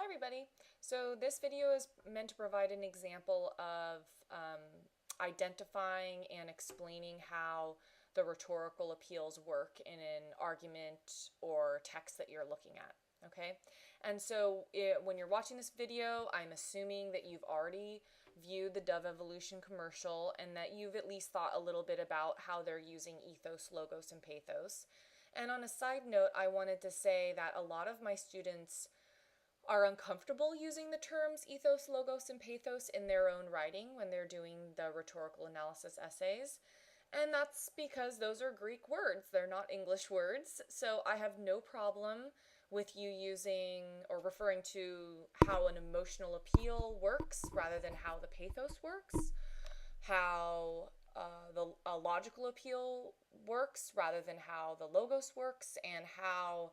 everybody. So this video is meant to provide an example of identifying and explaining how the rhetorical appeals work in an argument or text that you're looking at. Okay, and so when you're watching this video, I'm assuming that you've already viewed the Dove Evolution commercial and that you've at least thought a little bit about how they're using ethos, logos, and pathos. And on a side note, I wanted to say that a lot of my students are uncomfortable using the terms ethos, logos, and pathos in their own writing when they're doing the rhetorical analysis essays. And that's because those are Greek words. They're not English words. So I have no problem with you using or referring to how an emotional appeal works rather than how the pathos works, how a logical appeal works rather than how the logos works, and how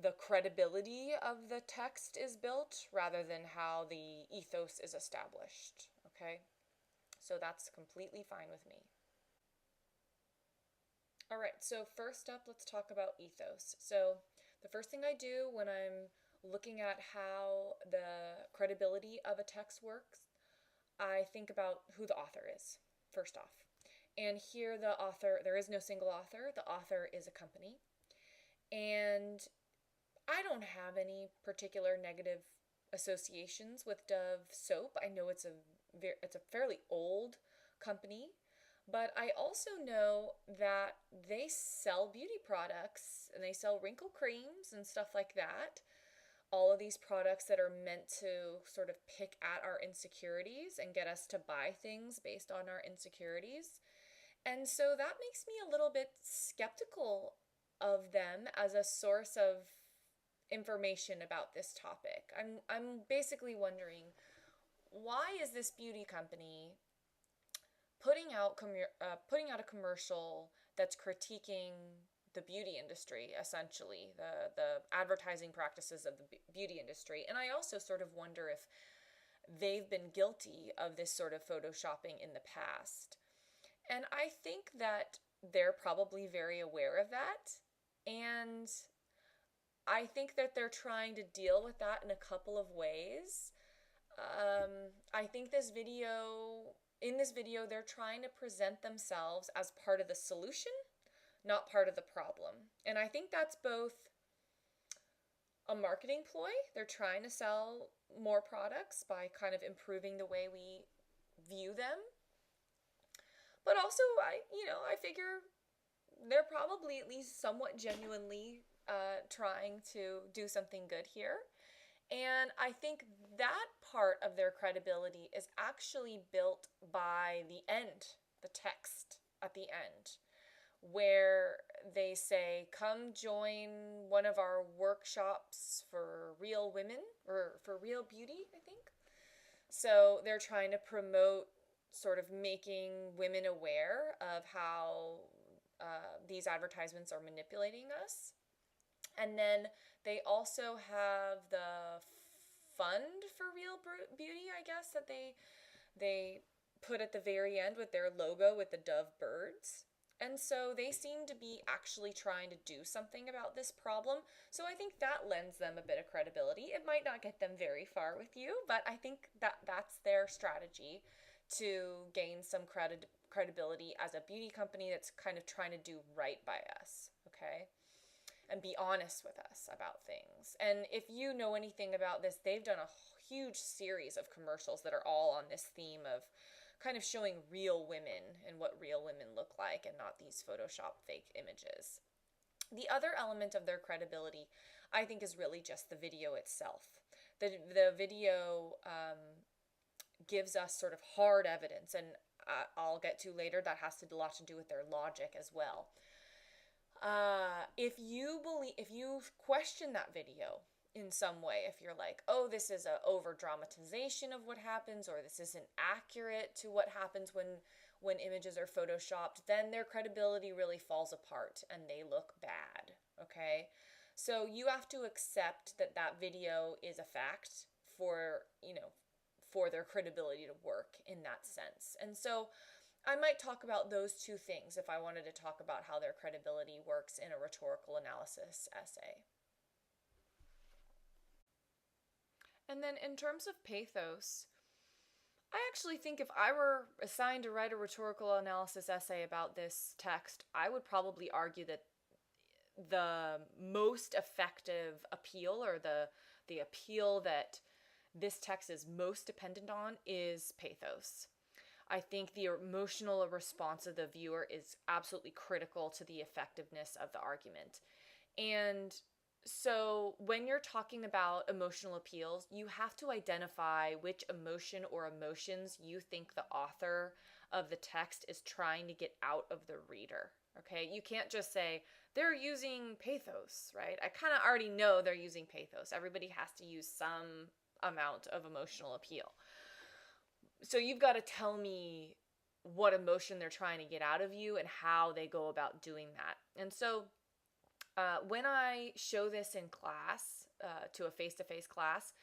the credibility of the text is built rather than how the ethos is established. Okay? So that's completely fine with me. All right, so first up, let's talk about ethos. So the first thing I do when I'm looking at how the credibility of a text works, I think about who the author is, first off. And here the author, there is no single author. The author is a company. And I don't have any particular negative associations with Dove soap. I know it's a fairly old company, but I also know that they sell beauty products and they sell wrinkle creams and stuff like that. All of these products that are meant to sort of pick at our insecurities and get us to buy things based on our insecurities. And so that makes me a little bit skeptical of them as a source of information about this topic. I'm basically wondering, why is this beauty company putting out a commercial that's critiquing the beauty industry, essentially the advertising practices of the beauty industry? And I also sort of wonder if they've been guilty of this sort of photoshopping in the past. And I think that they're probably very aware of that, and I think that they're trying to deal with that in a couple of ways. I think in this video, they're trying to present themselves as part of the solution, not part of the problem. And I think that's both a marketing ploy. They're trying to sell more products by kind of improving the way we view them. But also, I figure they're probably at least somewhat genuinely trying to do something good here. And I think that part of their credibility is actually built by the end, the text at the end, where they say, come join one of our workshops for real women, or for real beauty, I think. So they're trying to promote sort of making women aware of how these advertisements are manipulating us. And then they also have the fund for real beauty, I guess, that they put at the very end with their logo with the dove birds. And so they seem to be actually trying to do something about this problem. So I think that lends them a bit of credibility. It might not get them very far with you, but I think that that's their strategy to gain some credibility as a beauty company that's kind of trying to do right by us, okay? And be honest with us about things. And if you know anything about this, they've done a huge series of commercials that are all on this theme of kind of showing real women and what real women look like and not these Photoshop fake images. The other element of their credibility, I think, is really just the video itself. The video gives us sort of hard evidence, and I'll get to later, that has a lot to do with their logic as well. If you question that video in some way, if you're like, oh, this is an over dramatization of what happens, or this isn't accurate to what happens when images are photoshopped, then their credibility really falls apart and they look bad. Okay, so you have to accept that that video is a fact for their credibility to work in that sense. And so I might talk about those two things if I wanted to talk about how their credibility works in a rhetorical analysis essay. And then in terms of pathos, I actually think if I were assigned to write a rhetorical analysis essay about this text, I would probably argue that the most effective appeal, or the appeal that this text is most dependent on, is pathos. I think the emotional response of the viewer is absolutely critical to the effectiveness of the argument. And so when you're talking about emotional appeals, you have to identify which emotion or emotions you think the author of the text is trying to get out of the reader. Okay, you can't just say they're using pathos, right? I kind of already know they're using pathos. Everybody has to use some amount of emotional appeal. So you've got to tell me what emotion they're trying to get out of you and how they go about doing that. And so when I show this in class, to a face-to-face class,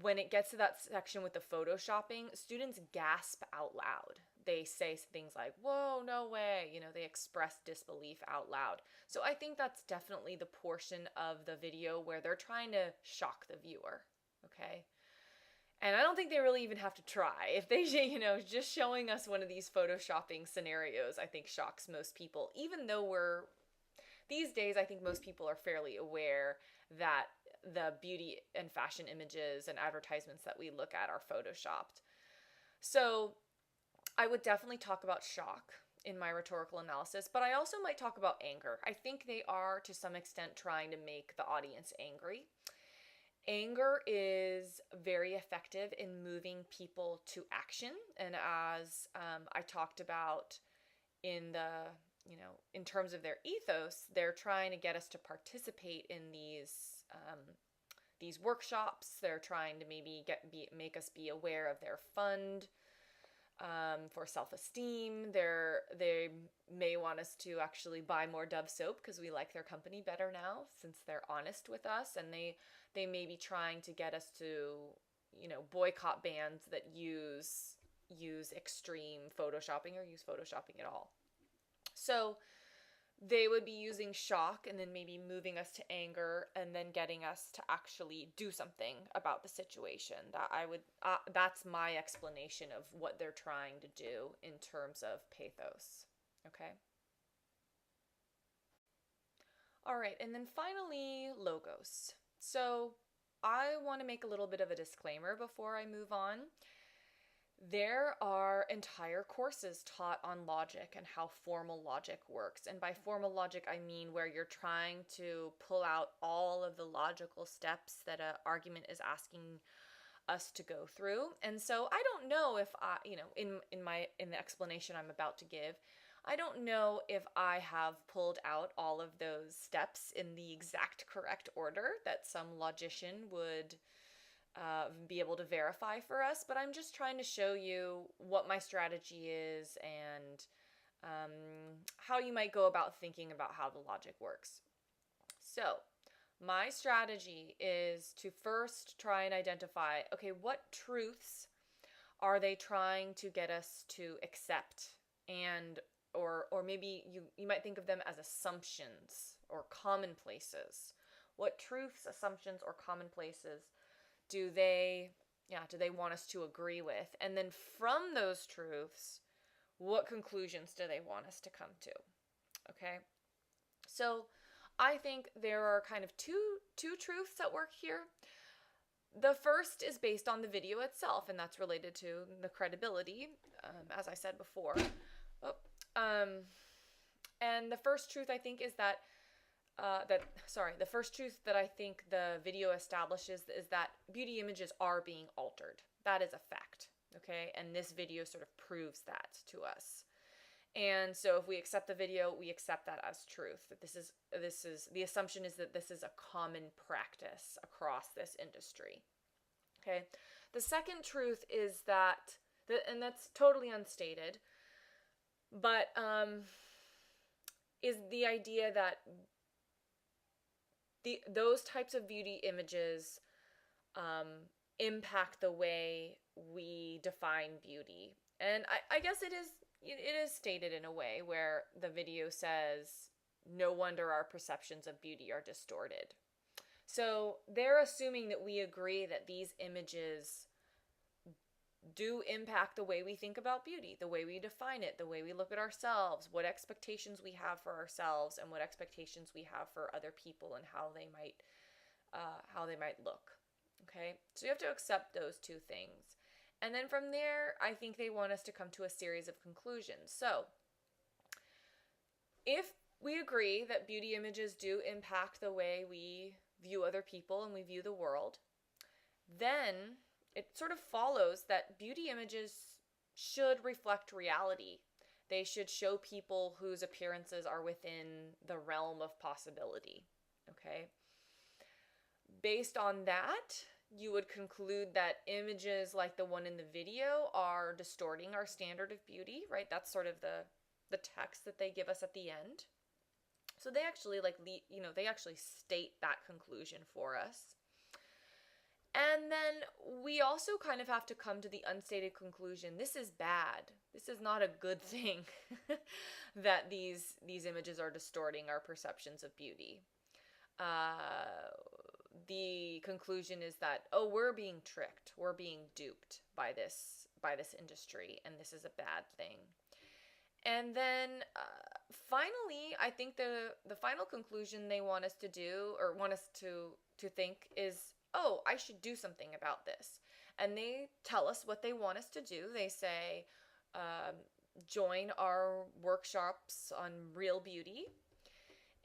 when it gets to that section with the photoshopping, students gasp out loud. They say things like, whoa, no way. They express disbelief out loud. So I think that's definitely the portion of the video where they're trying to shock the viewer, okay? And I don't think they really even have to try. If they, just showing us one of these photoshopping scenarios, I think shocks most people. Even though these days, I think most people are fairly aware that the beauty and fashion images and advertisements that we look at are photoshopped. So I would definitely talk about shock in my rhetorical analysis, but I also might talk about anger. I think they are, to some extent, trying to make the audience angry. Anger is very effective in moving people to action. And as I talked about in in terms of their ethos, they're trying to get us to participate in these workshops. They're trying to maybe make us be aware of their fund for self-esteem. They may want us to actually buy more Dove soap because we like their company better now, since they're honest with us, and they may be trying to get us to boycott bands that use extreme photoshopping or use photoshopping at all. So they would be using shock and then maybe moving us to anger and then getting us to actually do something about the situation. That's my explanation of what they're trying to do in terms of pathos. Okay? All right, and then finally, logos. So I want to make a little bit of a disclaimer before I move on. There are entire courses taught on logic and how formal logic works. And by formal logic, I mean where you're trying to pull out all of the logical steps that an argument is asking us to go through. And so I don't know if in the explanation I'm about to give, I don't know if I have pulled out all of those steps in the exact correct order that some logician would be able to verify for us, but I'm just trying to show you what my strategy is and how you might go about thinking about how the logic works. So my strategy is to first try and identify, okay, what truths are they trying to get us to accept, and or maybe you might think of them as assumptions or commonplaces. What truths, assumptions, or commonplaces do they want us to agree with? And then from those truths, what conclusions do they want us to come to? Okay? So I think there are kind of two truths at work here. The first is based on the video itself, and that's related to the credibility, as I said before. And the first truth, I think, is that the first truth that I think the video establishes is that beauty images are being altered. That is a fact, okay? And this video sort of proves that to us. And so if we accept the video, we accept that as truth. That this is the assumption is that this is a common practice across this industry. Okay? The second truth is that, and that's totally unstated, but is the idea that those types of beauty images impact the way we define beauty. And I guess it is stated in a way where the video says, no wonder our perceptions of beauty are distorted. So they're assuming that we agree that these images do impact the way we think about beauty, the way we define it, the way we look at ourselves, what expectations we have for ourselves, and what expectations we have for other people, and how they might look. Okay, so you have to accept those two things, and then from there, I think they want us to come to a series of conclusions. So, if we agree that beauty images do impact the way we view other people and we view the world, then it sort of follows that beauty images should reflect reality. They should show people whose appearances are within the realm of possibility. Okay? Based on that, you would conclude that images like the one in the video are distorting our standard of beauty, right? That's sort of the text that they give us at the end. So they actually they actually state that conclusion for us. And then we also kind of have to come to the unstated conclusion, this is bad. This is not a good thing that these images are distorting our perceptions of beauty. The conclusion is that, oh, we're being tricked. We're being duped by this industry, and this is a bad thing. And then finally, I think the final conclusion they want us to do, or want us to think, is, oh, I should do something about this. And they tell us what they want us to do. They say, join our workshops on real beauty.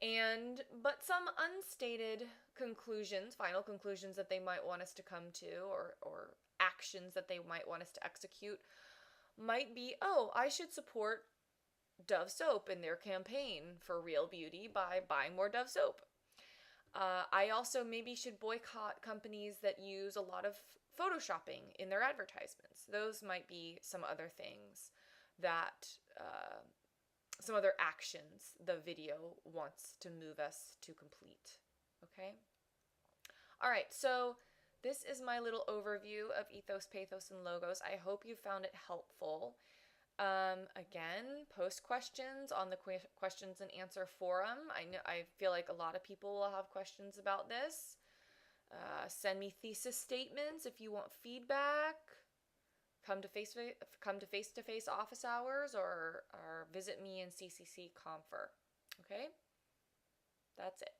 But some unstated conclusions, final conclusions that they might want us to come to, or actions that they might want us to execute, might be, oh, I should support Dove soap in their campaign for real beauty by buying more Dove soap. I also maybe should boycott companies that use a lot of photoshopping in their advertisements. Those might be some other things that, some other actions the video wants to move us to complete. Okay? All right, so this is my little overview of ethos, pathos, and logos. I hope you found it helpful. Again, post questions on the questions and answer forum. I feel like a lot of people will have questions about this. Send me thesis statements if you want feedback. Come to face-to-face office hours, or visit me in CCC Confer. Okay? That's it.